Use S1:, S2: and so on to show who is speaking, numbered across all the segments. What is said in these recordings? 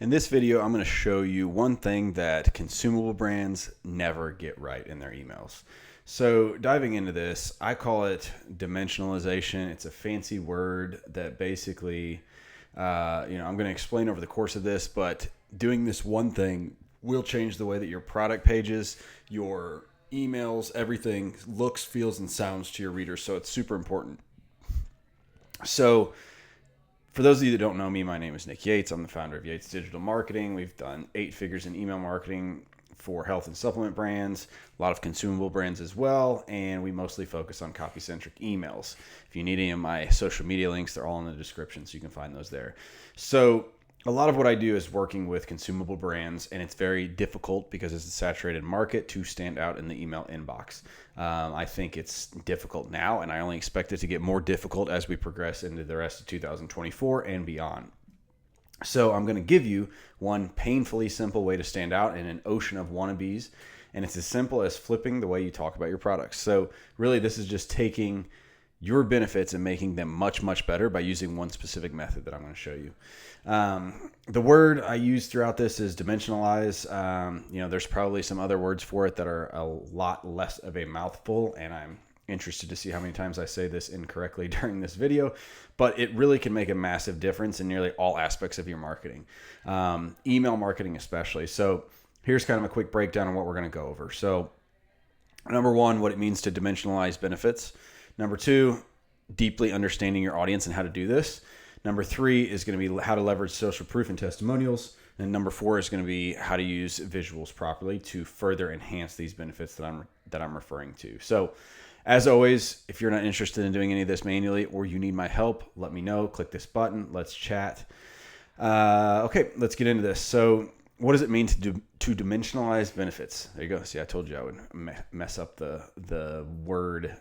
S1: In this video, I'm going to show you one thing that consumable brands never get right in their emails. So diving into this, I call it dimensionalization. It's a fancy word that basically, I'm going to explain over the course of this, but doing this one thing will change the way that your product pages, your emails, everything looks, feels, and sounds to your readers. So it's super important. So for those of you that don't know me, my name is Nick Yates. I'm the founder of Yates Digital Marketing. We've done 8 figures in email marketing for health and supplement brands, a lot of consumable brands as well, and we mostly focus on copy-centric emails. If you need any of my social media links, they're all in the description, so you can find those there. So a lot of what I do is working with consumable brands, and it's very difficult because it's a saturated market to stand out in the email inbox. I think it's difficult now, and I only expect it to get more difficult as we progress into the rest of 2024 and beyond. So I'm going to give you one painfully simple way to stand out in an ocean of wannabes, and it's as simple as flipping the way you talk about your products. So really, this is just taking your benefits and making them much, much better by using one specific method that I'm going to show you. The word I use throughout this is dimensionalize. There's probably some other words for it that are a lot less of a mouthful, and I'm interested to see how many times I say this incorrectly during this video, but it really can make a massive difference in nearly all aspects of your marketing, email marketing especially. So here's kind of a quick breakdown on what we're going to go over. So number one, what it means to dimensionalize benefits. Number two, deeply understanding your audience and how to do this. Number three is going to be how to leverage social proof and testimonials. And number four is going to be how to use visuals properly to further enhance these benefits that I'm referring to. So as always, if you're not interested in doing any of this manually or you need my help, let me know. Click this button. Let's chat. Okay, let's get into this. So what does it mean to dimensionalize benefits? There you go. See, I told you I would mess up the word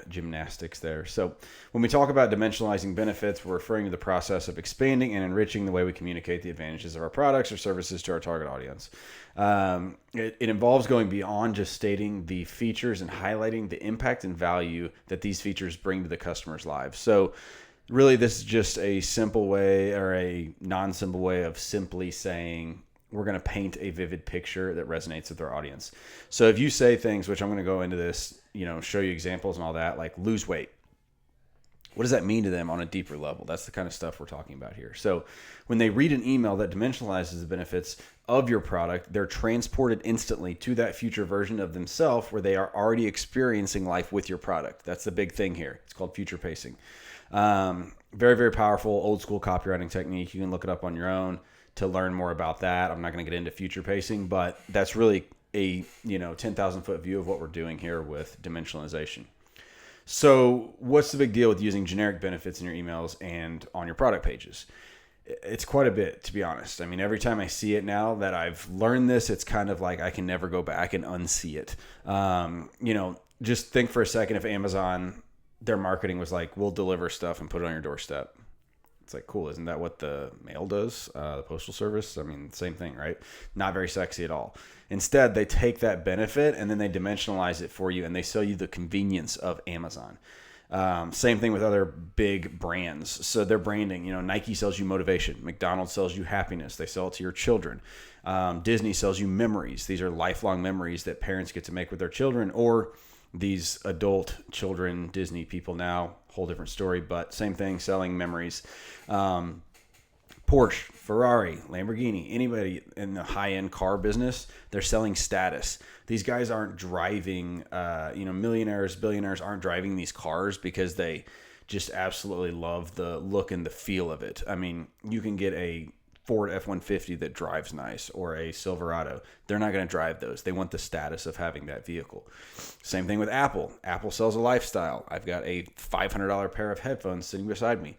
S1: gymnastics there. So when we talk about dimensionalizing benefits, we're referring to the process of expanding and enriching the way we communicate the advantages of our products or services to our target audience. It involves going beyond just stating the features and highlighting the impact and value that these features bring to the customer's lives. So really, this is just a simple way or a non-simple way of simply saying, we're going to paint a vivid picture that resonates with our audience. So if you say things, which I'm going to go into this, show you examples and all that, like lose weight. What does that mean to them on a deeper level? That's the kind of stuff we're talking about here. So when they read an email that dimensionalizes the benefits of your product, they're transported instantly to that future version of themselves where they are already experiencing life with your product. That's the big thing here. It's called future pacing. Very, very powerful old school copywriting technique. You can look it up on your own to learn more about that. I'm not going to get into future pacing, but that's really a 10,000 foot view of what we're doing here with dimensionalization. So what's the big deal with using generic benefits in your emails and on your product pages? It's quite a bit, to be honest. I mean, every time I see it now that I've learned this, it's kind of like I can never go back and unsee it. Just think for a second if Amazon, their marketing was like, we'll deliver stuff and put it on your doorstep. It's like, cool. Isn't that what the mail does? The postal service? I mean, same thing, right? Not very sexy at all. Instead, they take that benefit and then they dimensionalize it for you and they sell you the convenience of Amazon. Same thing with other big brands. So their branding, Nike sells you motivation. McDonald's sells you happiness. They sell it to your children. Disney sells you memories. These are lifelong memories that parents get to make with their children, or these adult children, Disney people now, whole different story, but same thing, selling memories. Porsche, Ferrari, Lamborghini, anybody in the high-end car business, they're selling status. These guys aren't driving, millionaires, billionaires aren't driving these cars because they just absolutely love the look and the feel of it. I mean, you can get a Ford F-150 that drives nice or a Silverado. They're not going to drive those. They want the status of having that vehicle. Same thing with Apple. Apple sells a lifestyle. I've got a $500 pair of headphones sitting beside me.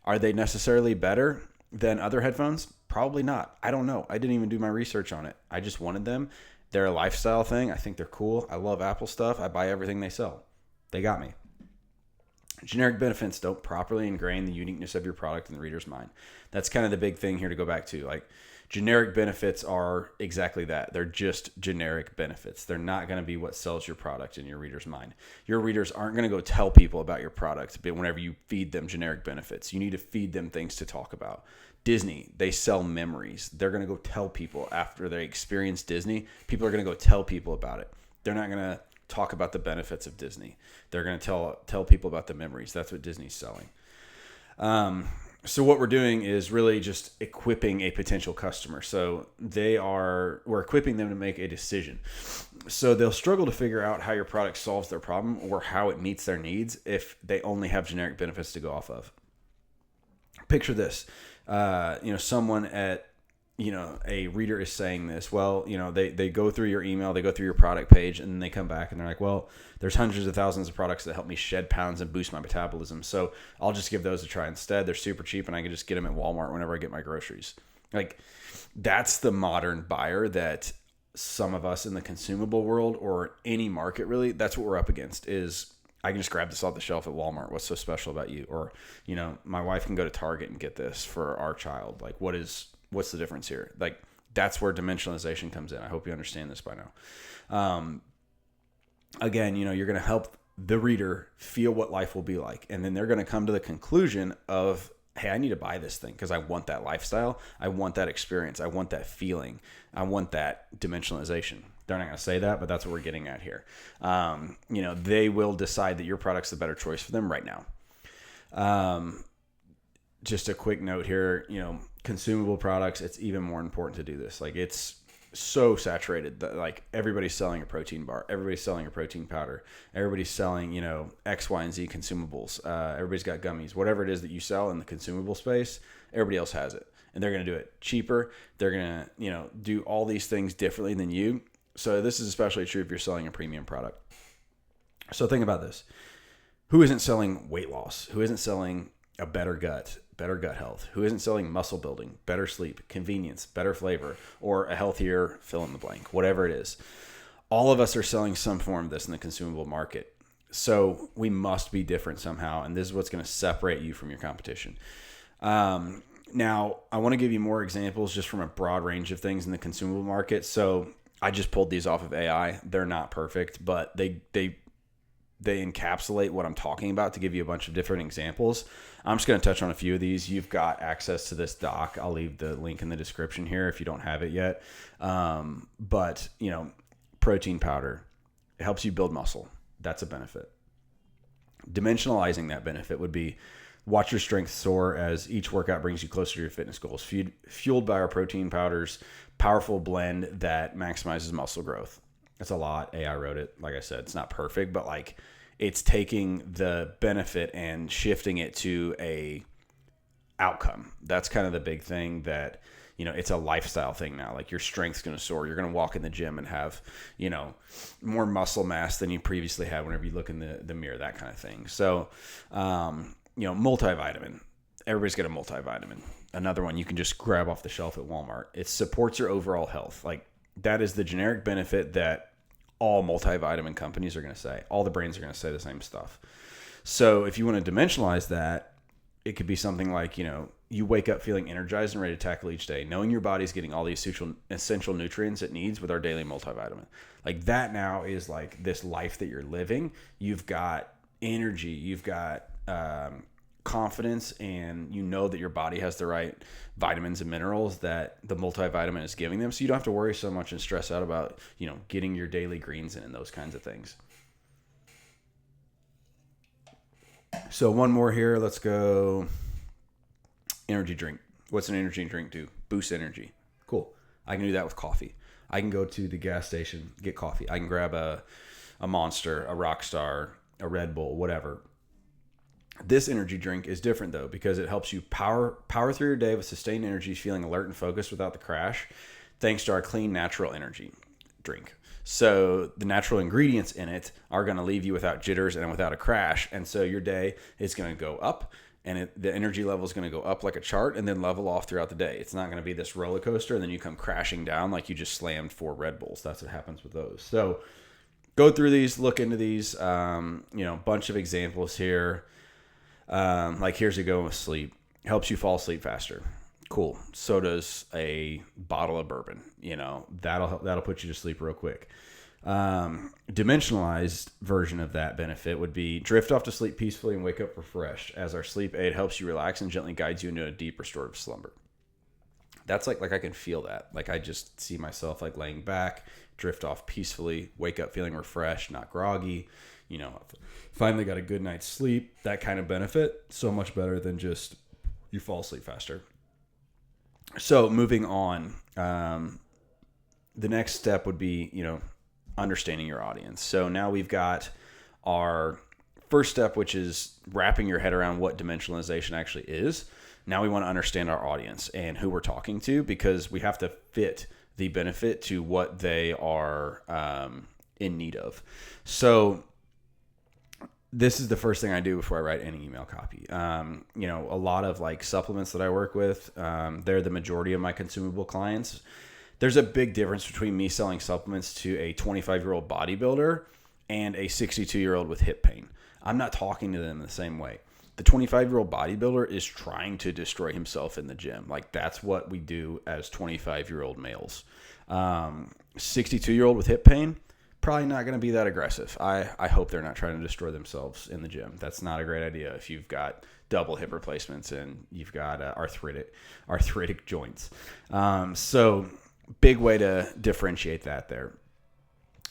S1: Are they necessarily better than other headphones? Probably not. I don't know. I didn't even do my research on it. I just wanted them. They're a lifestyle thing. I think they're cool. I love Apple stuff. I buy everything they sell. They got me. Generic benefits don't properly ingrain the uniqueness of your product in the reader's mind. That's kind of the big thing here to go back to. Like, generic benefits are exactly that. They're just generic benefits. They're not going to be what sells your product in your reader's mind. Your readers aren't going to go tell people about your product, but whenever you feed them generic benefits, you need to feed them things to talk about. Disney, they sell memories. They're going to go tell people after they experience Disney. People are going to go tell people about it. They're not going to talk about the benefits of Disney. They're going to tell people about the memories. That's what Disney's selling. So what we're doing is really just equipping a potential customer. So we're equipping them to make a decision. So they'll struggle to figure out how your product solves their problem or how it meets their needs if they only have generic benefits to go off of. Picture this, someone at, a reader is saying this. Well, they go through your email, they go through your product page, and then they come back and they're like, well, there's hundreds of thousands of products that help me shed pounds and boost my metabolism. So I'll just give those a try instead. They're super cheap and I can just get them at Walmart whenever I get my groceries. Like, that's the modern buyer that some of us in the consumable world or any market, really, that's what we're up against is, I can just grab this off the shelf at Walmart. What's so special about you? Or, my wife can go to Target and get this for our child. Like, what's the difference here? Like, that's where dimensionalization comes in. I hope you understand this by now. Again, you're going to help the reader feel what life will be like. And then they're going to come to the conclusion of, hey, I need to buy this thing because I want that lifestyle. I want that experience. I want that feeling. I want that dimensionalization. They're not going to say that, but that's what we're getting at here. They will decide that your product's the better choice for them right now. Just a quick note here, consumable products, it's even more important to do this. Like, it's so saturated that, like, everybody's selling a protein bar. Everybody's selling a protein powder. Everybody's selling, X, Y, and Z consumables. Everybody's got gummies. Whatever it is that you sell in the consumable space, everybody else has it. And they're going to do it cheaper. They're going to, do all these things differently than you. So this is especially true if you're selling a premium product. So think about this. Who isn't selling weight loss? Who isn't selling a better gut health? Who isn't selling muscle building, better sleep, convenience, better flavor, or a healthier fill in the blank, whatever it is? All of us are selling some form of this in the consumable market. So we must be different somehow. And this is what's going to separate you from your competition. Now, I want to give you more examples just from a broad range of things in the consumable market. So I just pulled these off of AI. They're not perfect, but they encapsulate what I'm talking about to give you a bunch of different examples. I'm just going to touch on a few of these. You've got access to this doc. I'll leave the link in the description here if you don't have it yet. But protein powder, it helps you build muscle. That's a benefit. Dimensionalizing that benefit would be, watch your strength soar as each workout brings you closer to your fitness goals. Fueled by our protein powders, powerful blend that maximizes muscle growth. That's a lot. AI wrote it. Like I said, it's not perfect, but like, it's taking the benefit and shifting it to a outcome. That's kind of the big thing that, it's a lifestyle thing now. Like, your strength's going to soar. You're going to walk in the gym and have, more muscle mass than you previously had whenever you look in the mirror, that kind of thing. So, multivitamin. Everybody's got a multivitamin. Another one you can just grab off the shelf at Walmart. It supports your overall health. Like, that is the generic benefit that all multivitamin companies are going to say. All the brands are going to say the same stuff. So if you want to dimensionalize that, it could be something like, you wake up feeling energized and ready to tackle each day, knowing your body's getting all the essential nutrients it needs with our daily multivitamin. Like, that now is like this life that you're living. You've got energy, you've got confidence, and that your body has the right vitamins and minerals that the multivitamin is giving them. So you don't have to worry so much and stress out about, getting your daily greens in and those kinds of things. So one more here. Let's go. Energy drink. What's an energy drink do? Boost energy. Cool. I can do that with coffee. I can go to the gas station, get coffee. I can grab a Monster, a Rockstar, a Red Bull, whatever. This energy drink is different though, because it helps you power through your day with sustained energy, feeling alert and focused without the crash, thanks to our clean, natural energy drink. So the natural ingredients in it are going to leave you without jitters and without a crash. And so your day is going to go up, and the energy level is going to go up like a chart and then level off throughout the day. It's not going to be this roller coaster and then you come crashing down like you just slammed 4 Red Bulls. That's what happens with those. So go through these, look into these, bunch of examples here. Like here's a go with sleep. Helps you fall asleep faster. Cool. So does a bottle of bourbon. That'll put you to sleep real quick. Dimensionalized version of that benefit would be drift off to sleep peacefully and wake up refreshed, as our sleep aid helps you relax and gently guides you into a deep restorative slumber. That's like I can feel that. Like I just see myself like laying back, drift off peacefully, wake up feeling refreshed, not groggy. Finally got a good night's sleep. That kind of benefit, so much better than just you fall asleep faster. So moving on, the next step would be, understanding your audience. So now we've got our first step, which is wrapping your head around what dimensionalization actually is. Now we want to understand our audience and who we're talking to, because we have to fit the benefit to what they are in need of. So this is the first thing I do before I write any email copy. A lot of like supplements that I work with, they're the majority of my consumable clients. There's a big difference between me selling supplements to a 25-year-old bodybuilder and a 62-year-old with hip pain. I'm not talking to them the same way. The 25-year-old bodybuilder is trying to destroy himself in the gym. Like that's what we do as 25-year-old males. 62-year-old with hip pain, probably not going to be that aggressive. I hope they're not trying to destroy themselves in the gym. That's not a great idea if you've got double hip replacements and you've got arthritic joints. So big way to differentiate that there.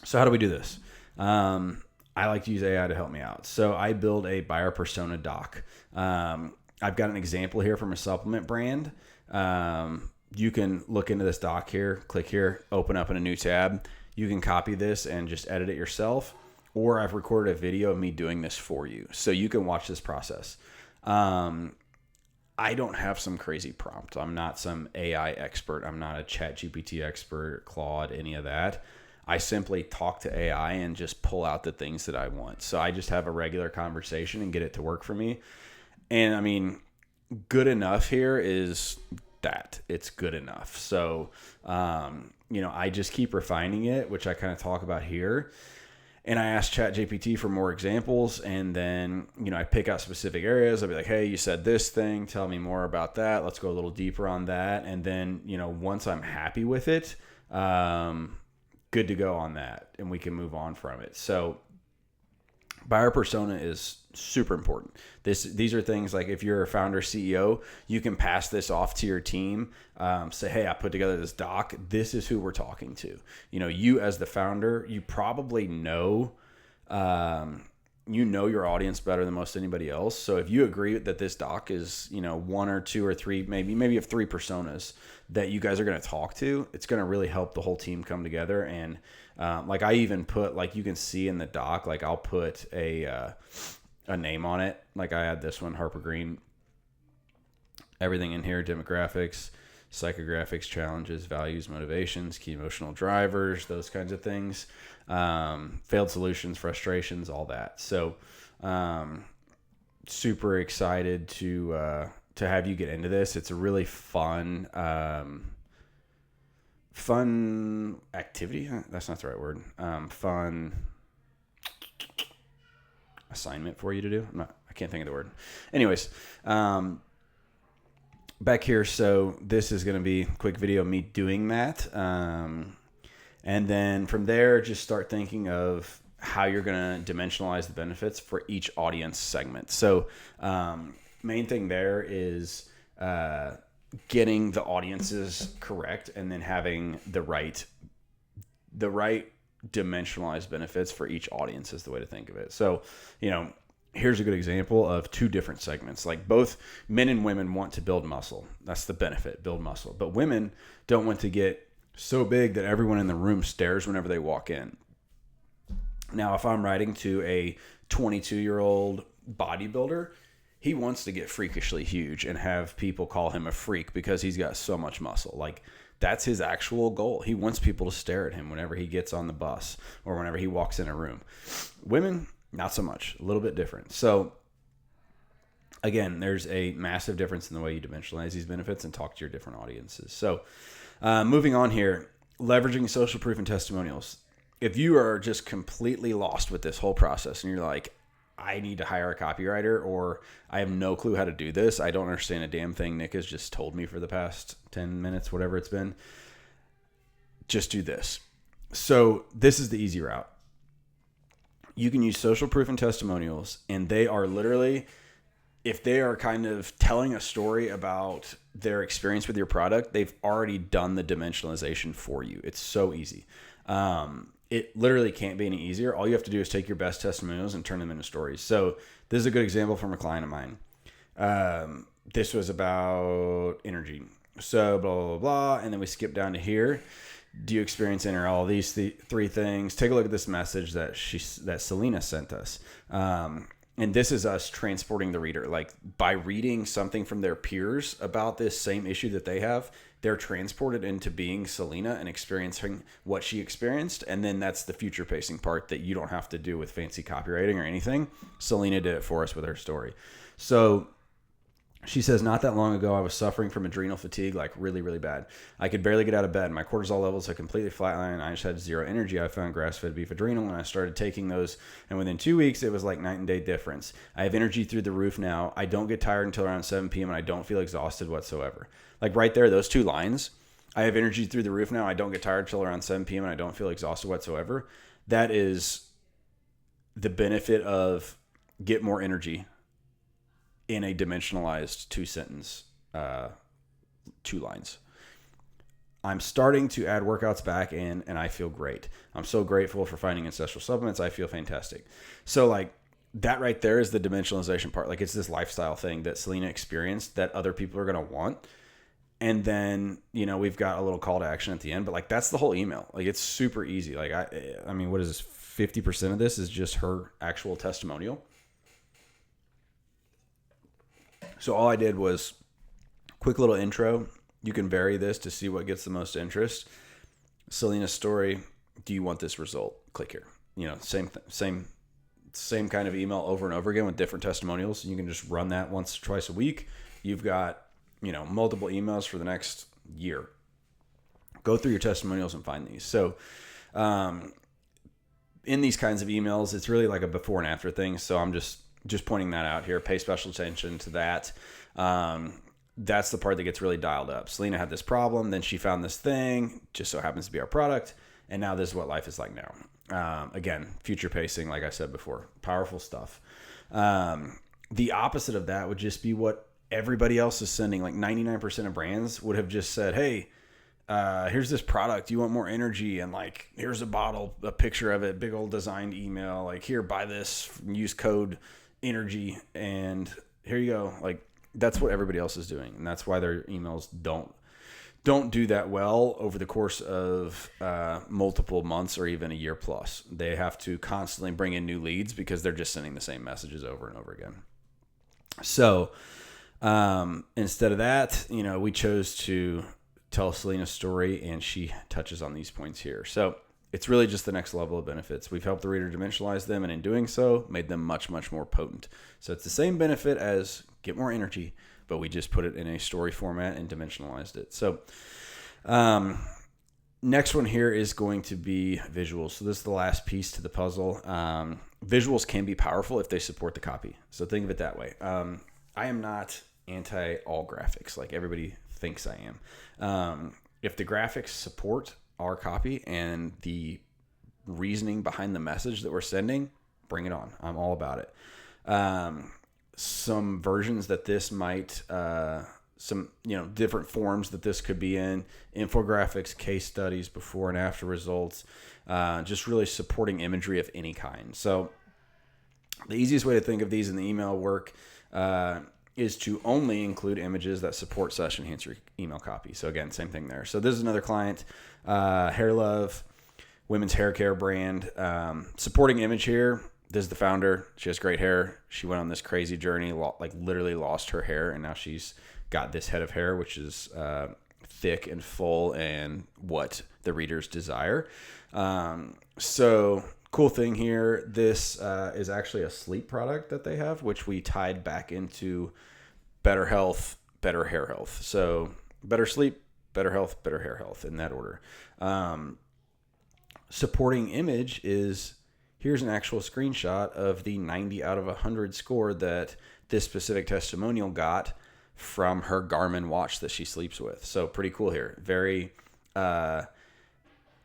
S1: So how do we do this? I like to use AI to help me out. So I build a buyer persona doc. I've got an example here from a supplement brand. You can look into this doc here, click here, open up in a new tab. You can copy this and just edit it yourself, or I've recorded a video of me doing this for you. So you can watch this process. I don't have some crazy prompt. I'm not some AI expert. I'm not a ChatGPT expert, Claude, any of that. I simply talk to AI and just pull out the things that I want. So I just have a regular conversation and get it to work for me. And I mean, good enough here is that it's good enough. So, I just keep refining it, which I kind of talk about here. And I ask ChatGPT for more examples. And then, I pick out specific areas. I'll be like, hey, you said this thing. Tell me more about that. Let's go a little deeper on that. And then, once I'm happy with it, good to go on that. And we can move on from it. So buyer persona is super important. These are things like if you're a founder, CEO, you can pass this off to your team. Say, hey, I put together this doc. This is who we're talking to. You as the founder, you probably know your audience better than most anybody else. So if you agree that this doc is, one or two or three, maybe you have three personas that you guys are going to talk to, it's going to really help the whole team come together. And I even put, like you can see in the doc, like I'll put a name on it. Like I had this one, Harper Green, everything in here, demographics, psychographics, challenges, values, motivations, key emotional drivers, those kinds of things, failed solutions, frustrations, all that. So super excited to have you get into this. It's a really fun activity. That's not the right word. Fun assignment for you to do. I can't think of the word. Anyways, back here. So this is going to be a quick video of me doing that. And then from there, just start thinking of how you're going to dimensionalize the benefits for each audience segment. So main thing there is getting the audiences correct and then having the right dimensionalized benefits for each audience is the way to think of it. So, here's a good example of two different segments. Like both men and women want to build muscle. That's the benefit, build muscle. But women don't want to get so big that everyone in the room stares whenever they walk in. Now, if I'm writing to a 22-year-old bodybuilder, he wants to get freakishly huge and have people call him a freak because he's got so much muscle. Like that's his actual goal. He wants people to stare at him whenever he gets on the bus or whenever he walks in a room. Women, not so much, a little bit different. So again, there's a massive difference in the way you dimensionalize these benefits and talk to your different audiences. So moving on here, leveraging social proof and testimonials. If you are just completely lost with this whole process and you're like, I need to hire a copywriter, or I have no clue how to do this. I don't understand a damn thing Nick has just told me for the past 10 minutes, whatever it's been. Just do this. So this is the easy route. You can use social proof and testimonials, and they are literally, if they are kind of telling a story about their experience with your product, they've already done the dimensionalization for you. It's so easy. It literally can't be any easier. All you have to do is take your best testimonials and turn them into stories. So this is a good example from a client of mine. This was about energy. So blah, blah, blah, blah. And then we skip down to here. Do you experience all these three things? Take a look at this message that Selena sent us. And this is us transporting the reader. Like, by reading something from their peers about this same issue that they have, they're transported into being Selena and experiencing what she experienced. And then that's the future pacing part that you don't have to do with fancy copywriting or anything. Selena did it for us with her story. So she says, not that long ago, I was suffering from adrenal fatigue, like really, really bad. I could barely get out of bed. My cortisol levels had completely flatlined. I just had zero energy. I found grass-fed beef adrenal, and I started taking those. And within 2 weeks, it was like night and day difference. I have energy through the roof now. I don't get tired until around 7 p.m., and I don't feel exhausted whatsoever. Like right there, those two lines, I have energy through the roof now. I don't get tired until around 7 p.m., and I don't feel exhausted whatsoever. That is the benefit of get more energy in a dimensionalized 2-sentence, 2 lines. I'm starting to add workouts back in, and I feel great. I'm so grateful for finding ancestral supplements. I feel fantastic. So like that right there is the dimensionalization part. Like, it's this lifestyle thing that Selena experienced that other people are going to want. And then, you know, we've got a little call to action at the end, but like, that's the whole email. Like, it's super easy. Like, I mean, what is this? 50% of this is just her actual testimonial. So all I did was quick little intro. You can vary this to see what gets the most interest. Selena's story. Do you want this result? Click here. You know, same kind of email over and over again with different testimonials. You can just run that once or twice a week. You've got, you know, multiple emails for the next year. Go through your testimonials and find these. So, in these kinds of emails, it's really like a before and after thing. So I'm just pointing that out here. Pay special attention to that. That's the part that gets really dialed up. Selena had this problem, then she found this thing, just so happens to be our product, and now this is what life is like now. Again, future pacing, like I said before, powerful stuff. The opposite of that would just be what everybody else is sending. Like 99% of brands would have just said, hey, here's this product. You want more energy? And like, here's a bottle, a picture of it, big old designed email. Like, here, buy this, use code energy, and here you go. Like, that's what everybody else is doing, and that's why their emails don't do that well over the course of multiple months or even a year plus. They have to constantly bring in new leads because they're just sending the same messages over and over again. So instead of that, you know, we chose to tell Selena's story, and she touches on these points here. So it's really just the next level of benefits. We've helped the reader dimensionalize them, and in doing so, made them much, much more potent. So it's the same benefit as get more energy, but we just put it in a story format and dimensionalized it. So next one here is going to be visuals. So this is the last piece to the puzzle. Visuals can be powerful if they support the copy. So think of it that way. I am not anti all graphics like everybody thinks I am. If the graphics support our copy and the reasoning behind the message that we're sending, bring it on. I'm all about it. Some versions that this might, some, you know, different forms that this could be in, infographics, case studies, before and after results, just really supporting imagery of any kind. So the easiest way to think of these in the email work is to only include images that support session enhance your email copy. So again, same thing there. So this is another client, Hair Love, women's hair care brand. Supporting image here. This is the founder. She has great hair. She went on this crazy journey, like literally lost her hair, and now she's got this head of hair, which is thick and full and what the readers desire. So cool thing here, this is actually a sleep product that they have, which we tied back into better health, better hair health. So better sleep, better health, better hair health, in that order. Supporting image is, here's an actual screenshot of the 90 out of 100 score that this specific testimonial got from her Garmin watch that she sleeps with. So pretty cool here. Very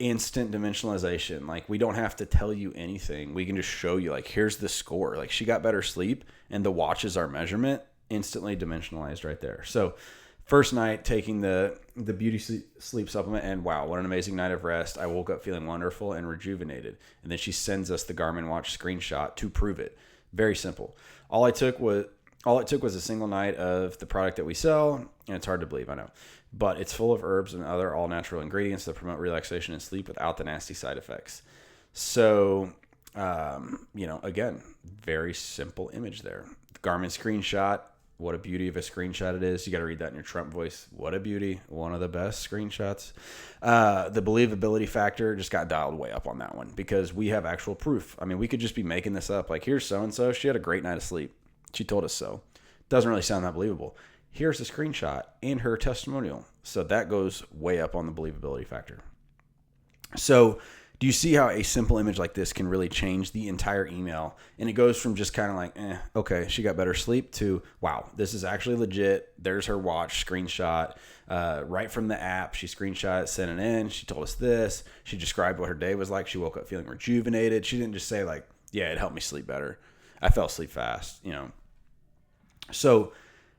S1: instant dimensionalization. Like, we don't have to tell you anything. We can just show you, like, here's the score. Like, she got better sleep, and the watch is our measurement, instantly dimensionalized right there. So first night taking the beauty sleep supplement, and wow, what an amazing night of rest. I woke up feeling wonderful and rejuvenated. And then she sends us the Garmin watch screenshot to prove it. Very simple. All it took was a single night of the product that we sell, and it's hard to believe, I know. But it's full of herbs and other all-natural ingredients that promote relaxation and sleep without the nasty side effects. So, again, very simple image there. Garmin screenshot. What a beauty of a screenshot it is. You got to read that in your Trump voice. What a beauty. One of the best screenshots. The believability factor just got dialed way up on that one because we have actual proof. I mean, we could just be making this up. Like, here's so-and-so. She had a great night of sleep. She told us so. Doesn't really sound that believable. Here's the screenshot and her testimonial. So that goes way up on the believability factor. So do you see how a simple image like this can really change the entire email? And it goes from just kind of like, okay, she got better sleep, to, wow, this is actually legit. There's her watch screenshot right from the app. She screenshot it, sent it in. She told us this. She described what her day was like. She woke up feeling rejuvenated. She didn't just say, like, yeah, it helped me sleep better. I fell asleep fast, So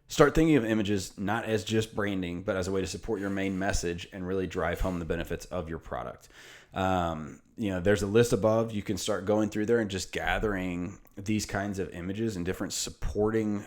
S1: start thinking of images not as just branding, but as a way to support your main message and really drive home the benefits of your product. There's a list above. You can start going through there and just gathering these kinds of images and different supporting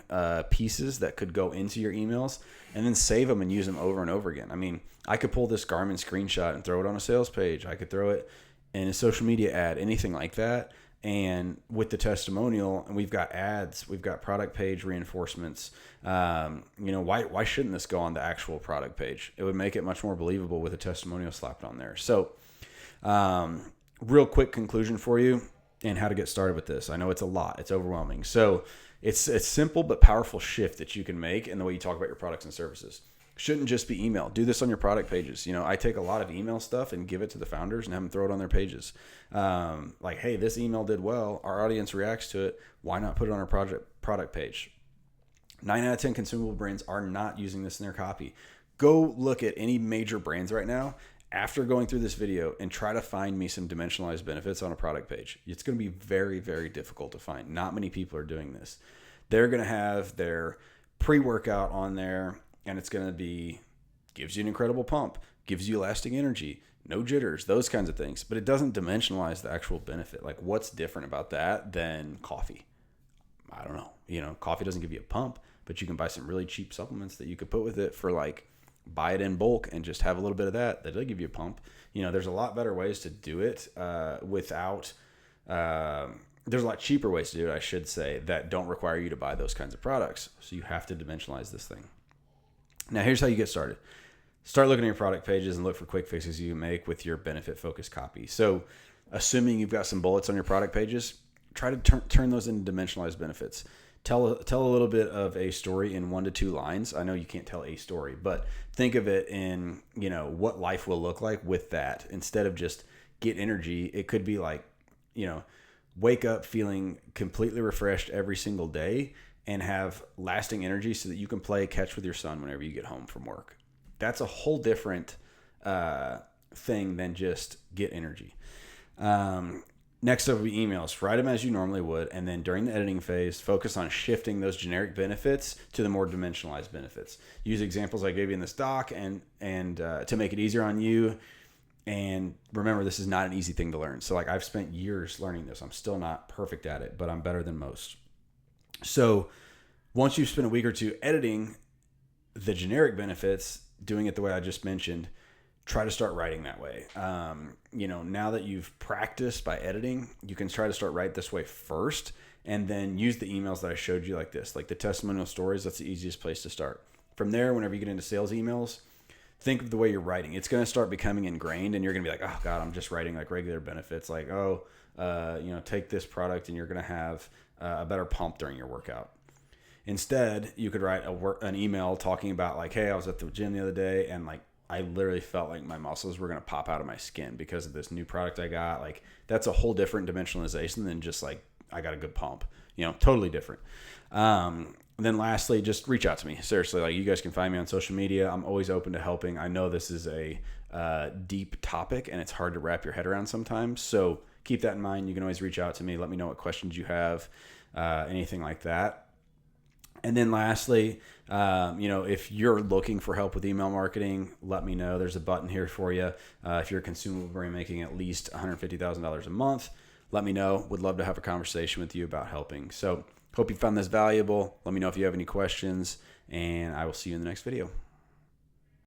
S1: pieces that could go into your emails, and then save them and use them over and over again. I mean, I could pull this Garmin screenshot and throw it on a sales page. I could throw it in a social media ad, anything like that. And with the testimonial, and we've got ads, we've got product page reinforcements. Why shouldn't this go on the actual product page? It would make it much more believable with a testimonial slapped on there. So, real quick conclusion for you and how to get started with this. I know it's a lot, it's overwhelming. So it's a simple but powerful shift that you can make in the way you talk about your products and services. Shouldn't just be email. Do this on your product pages. I take a lot of email stuff and give it to the founders and have them throw it on their pages. Like, hey, this email did well. Our audience reacts to it. Why not put it on our product page? 9 out of 10 consumable brands are not using this in their copy. Go look at any major brands right now after going through this video and try to find me some dimensionalized benefits on a product page. It's going to be very, very difficult to find. Not many people are doing this. They're going to have their pre-workout on there, and it's going to be, gives you an incredible pump, gives you lasting energy, no jitters, those kinds of things. But it doesn't dimensionalize the actual benefit. Like, what's different about that than coffee? I don't know. Coffee doesn't give you a pump, but you can buy some really cheap supplements that you could put with it for, like, buy it in bulk and just have a little bit of that. That'll give you a pump. There's a lot better ways to do it without... there's a lot cheaper ways to do it, I should say, that don't require you to buy those kinds of products. So you have to dimensionalize this thing. Now, here's how you get started. Start looking at your product pages and look for quick fixes you can make with your benefit-focused copy. So assuming you've got some bullets on your product pages, try to turn those into dimensionalized benefits. Tell a little bit of a story in 1 to 2 lines. I know you can't tell a story, but think of it in, what life will look like with that. Instead of just get energy, it could be like, wake up feeling completely refreshed every single day and have lasting energy so that you can play catch with your son whenever you get home from work. That's a whole different thing than just get energy. Next up will be emails. Write them as you normally would, and then during the editing phase, focus on shifting those generic benefits to the more dimensionalized benefits. Use examples I gave you in this doc and to make it easier on you. And remember, this is not an easy thing to learn. So, like, I've spent years learning this. I'm still not perfect at it, but I'm better than most. So once you've spent a week or two editing the generic benefits, doing it the way I just mentioned, try to start writing that way. Now that you've practiced by editing, you can try to start write this way first, and then use the emails that I showed you like this, like the testimonial stories. That's the easiest place to start. From there, whenever you get into sales emails, think of the way you're writing. It's going to start becoming ingrained, and you're going to be like, oh God, I'm just writing like regular benefits. Like, take this product and you're going to have a better pump during your workout. Instead, you could write an email talking about, like, hey, I was at the gym the other day and, like, I literally felt like my muscles were going to pop out of my skin because of this new product I got. Like, that's a whole different dimensionalization than just like, I got a good pump, totally different. And then lastly, just reach out to me. Seriously, like, you guys can find me on social media. I'm always open to helping. I know this is a deep topic and it's hard to wrap your head around sometimes. So keep that in mind. You can always reach out to me. Let me know what questions you have, anything like that. And then lastly, if you're looking for help with email marketing, let me know. There's a button here for you. If you're a consumable brand making at least $150,000 a month, let me know. Would love to have a conversation with you about helping. So hope you found this valuable. Let me know if you have any questions, and I will see you in the next video.